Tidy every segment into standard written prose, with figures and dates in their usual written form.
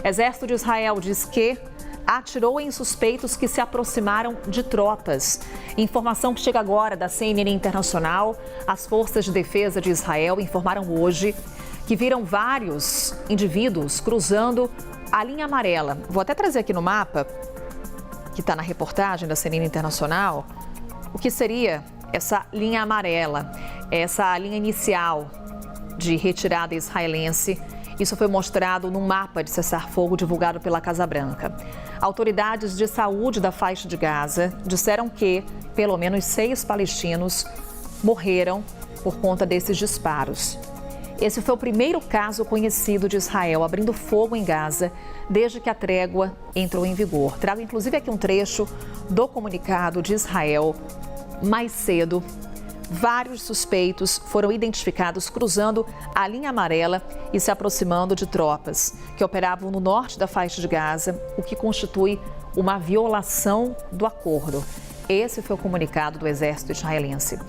Exército de Israel diz que atirou em suspeitos que se aproximaram de tropas. Informação que chega agora da CNN Internacional. As forças de defesa de Israel informaram hoje que viram vários indivíduos cruzando a linha amarela. Vou até trazer aqui no mapa, que está na reportagem da CNN Internacional, o que seria essa linha amarela, essa linha inicial de retirada israelense. Isso foi mostrado num mapa de cessar-fogo divulgado pela Casa Branca. Autoridades de saúde da faixa de Gaza disseram que pelo menos 6 palestinos morreram por conta desses disparos. Esse foi o primeiro caso conhecido de Israel abrindo fogo em Gaza desde que a trégua entrou em vigor. Trago inclusive aqui um trecho do comunicado de Israel. Mais cedo, vários suspeitos foram identificados cruzando a linha amarela e se aproximando de tropas que operavam no norte da faixa de Gaza, o que constitui uma violação do acordo. Esse foi o comunicado do exército israelense.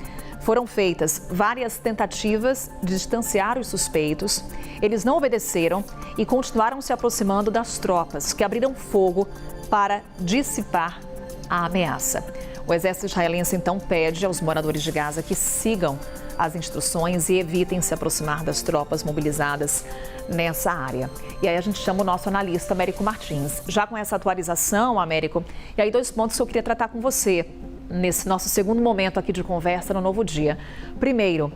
Foram feitas várias tentativas de distanciar os suspeitos. Eles não obedeceram e continuaram se aproximando das tropas, que abriram fogo para dissipar a ameaça. O exército israelense, então, pede aos moradores de Gaza que sigam as instruções e evitem se aproximar das tropas mobilizadas nessa área. E aí a gente chama o nosso analista, Américo Martins. Já com essa atualização, Américo, e aí 2 pontos que eu queria tratar com você nesse nosso segundo momento aqui de conversa no Novo Dia. Primeiro,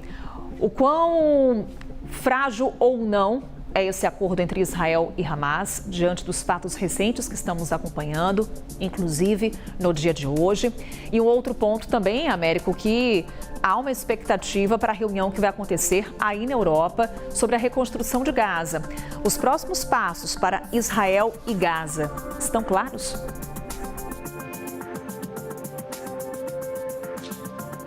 o quão frágil ou não é esse acordo entre Israel e Hamas, diante dos fatos recentes que estamos acompanhando, inclusive no dia de hoje. E um outro ponto também, Américo, que há uma expectativa para a reunião que vai acontecer aí na Europa sobre a reconstrução de Gaza. Os próximos passos para Israel e Gaza estão claros?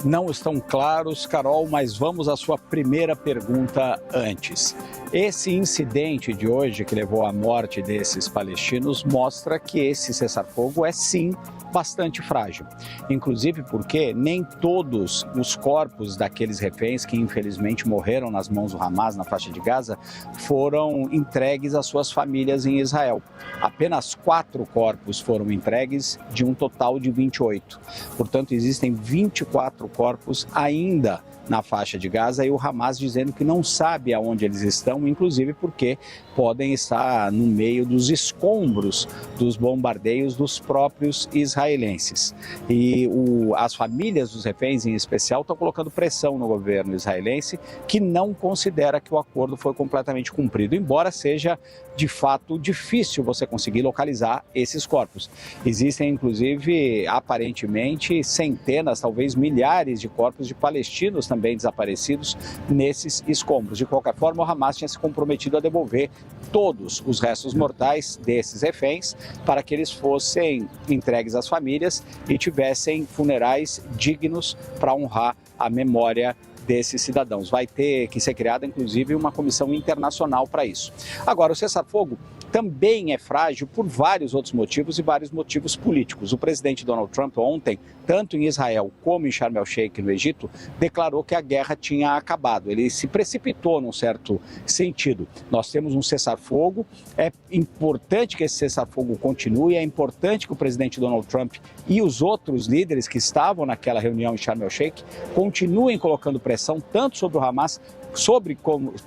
Não estão claros, Carol, mas vamos à sua primeira pergunta antes. Esse incidente de hoje, que levou à morte desses palestinos, mostra que esse cessar-fogo é, sim, bastante frágil. Inclusive porque nem todos os corpos daqueles reféns que, infelizmente, morreram nas mãos do Hamas na faixa de Gaza foram entregues às suas famílias em Israel. Apenas 4 corpos foram entregues de um total de 28. Portanto, existem 24 corpos ainda na faixa de Gaza e o Hamas dizendo que não sabe aonde eles estão, inclusive porque podem estar no meio dos escombros dos bombardeios dos próprios israelenses. E as famílias dos reféns, em especial, estão colocando pressão no governo israelense, que não considera que o acordo foi completamente cumprido, embora seja de fato difícil você conseguir localizar esses corpos. Existem, inclusive, aparentemente, centenas, talvez milhares de corpos de palestinos também desaparecidos nesses escombros. De qualquer forma, o Hamas tinha se comprometido a devolver todos os restos mortais desses reféns para que eles fossem entregues às famílias e tivessem funerais dignos para honrar a memória desses cidadãos. Vai ter que ser criada, inclusive, uma comissão internacional para isso. Agora, o cessar-fogo também é frágil por vários outros motivos e vários motivos políticos. O presidente Donald Trump ontem, tanto em Israel como em Sharm el-Sheikh, no Egito, declarou que a guerra tinha acabado. Ele se precipitou num certo sentido. Nós temos um cessar-fogo, é importante que esse cessar-fogo continue, é importante que o presidente Donald Trump e os outros líderes que estavam naquela reunião em Sharm el-Sheikh continuem colocando pressão tanto sobre o Hamas,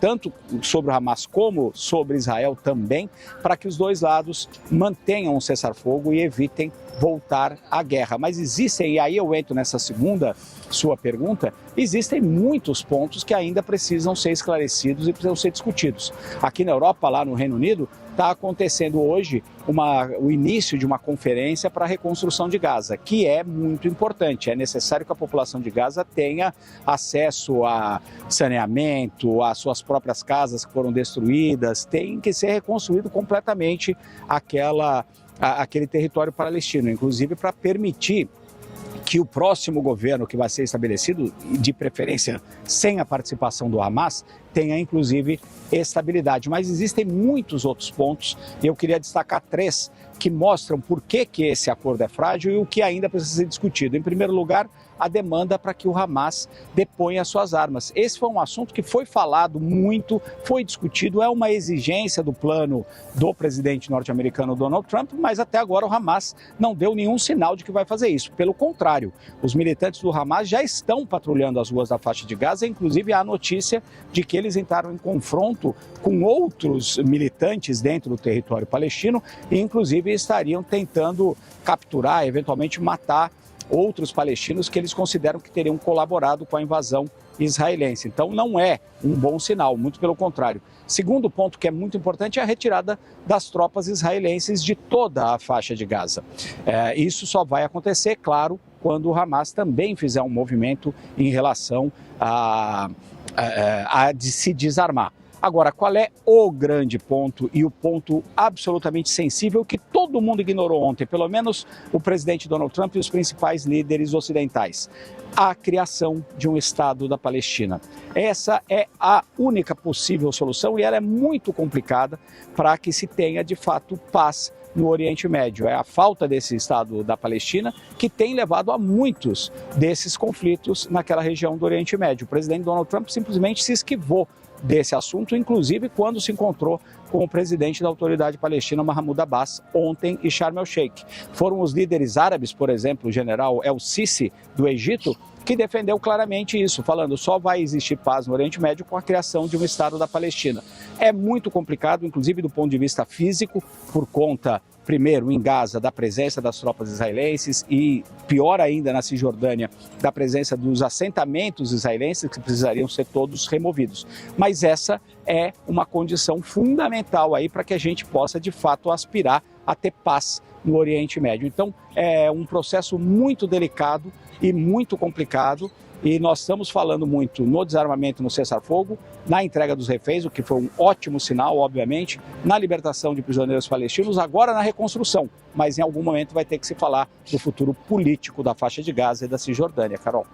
tanto sobre o Hamas como sobre Israel também, para que os dois lados mantenham um cessar-fogo e evitem voltar à guerra. Mas existem, e aí eu entro nessa segunda sua pergunta, existem muitos pontos que ainda precisam ser esclarecidos e precisam ser discutidos. Aqui na Europa, lá no Reino Unido, está acontecendo hoje o início de uma conferência para a reconstrução de Gaza, que é muito importante. É necessário que a população de Gaza tenha acesso a saneamento, às suas próprias casas que foram destruídas. Tem que ser reconstruído completamente aquele território palestino, inclusive para permitir que o próximo governo que vai ser estabelecido, de preferência sem a participação do Hamas, tenha inclusive estabilidade. Mas existem muitos outros pontos e eu queria destacar 3 que mostram por que esse acordo é frágil e o que ainda precisa ser discutido. Em primeiro lugar, a demanda para que o Hamas deponha suas armas. Esse foi um assunto que foi falado muito, foi discutido, é uma exigência do plano do presidente norte-americano Donald Trump, mas até agora o Hamas não deu nenhum sinal de que vai fazer isso. Pelo contrário, os militantes do Hamas já estão patrulhando as ruas da faixa de Gaza, inclusive há a notícia de que eles entraram em confronto com outros militantes dentro do território palestino e inclusive estariam tentando capturar, eventualmente matar outros palestinos que eles consideram que teriam colaborado com a invasão israelense. Então não é um bom sinal, muito pelo contrário. Segundo ponto que é muito importante é a retirada das tropas israelenses de toda a faixa de Gaza. Isso só vai acontecer, claro, quando o Hamas também fizer um movimento em relação a de se desarmar. Agora, qual é o grande ponto e o ponto absolutamente sensível que todo mundo ignorou ontem, pelo menos o presidente Donald Trump e os principais líderes ocidentais? A criação de um Estado da Palestina. Essa é a única possível solução e ela é muito complicada para que se tenha, de fato, paz no Oriente Médio. É a falta desse Estado da Palestina que tem levado a muitos desses conflitos naquela região do Oriente Médio. O presidente Donald Trump simplesmente se esquivou desse assunto, inclusive quando se encontrou com o presidente da Autoridade Palestina, Mahmoud Abbas, ontem em Sharm el-Sheikh. Foram os líderes árabes, por exemplo, o general El-Sisi, do Egito, que defendeu claramente isso, falando só vai existir paz no Oriente Médio com a criação de um Estado da Palestina. É muito complicado, inclusive do ponto de vista físico, por conta, primeiro, em Gaza, da presença das tropas israelenses e, pior ainda, na Cisjordânia, da presença dos assentamentos israelenses que precisariam ser todos removidos. Mas essa é uma condição fundamental aí para que a gente possa, de fato, aspirar a ter paz no Oriente Médio. Então, é um processo muito delicado e muito complicado, e nós estamos falando muito no desarmamento, no cessar-fogo, na entrega dos reféns, o que foi um ótimo sinal, obviamente, na libertação de prisioneiros palestinos, agora na reconstrução, mas em algum momento vai ter que se falar do futuro político da faixa de Gaza e da Cisjordânia, Carol.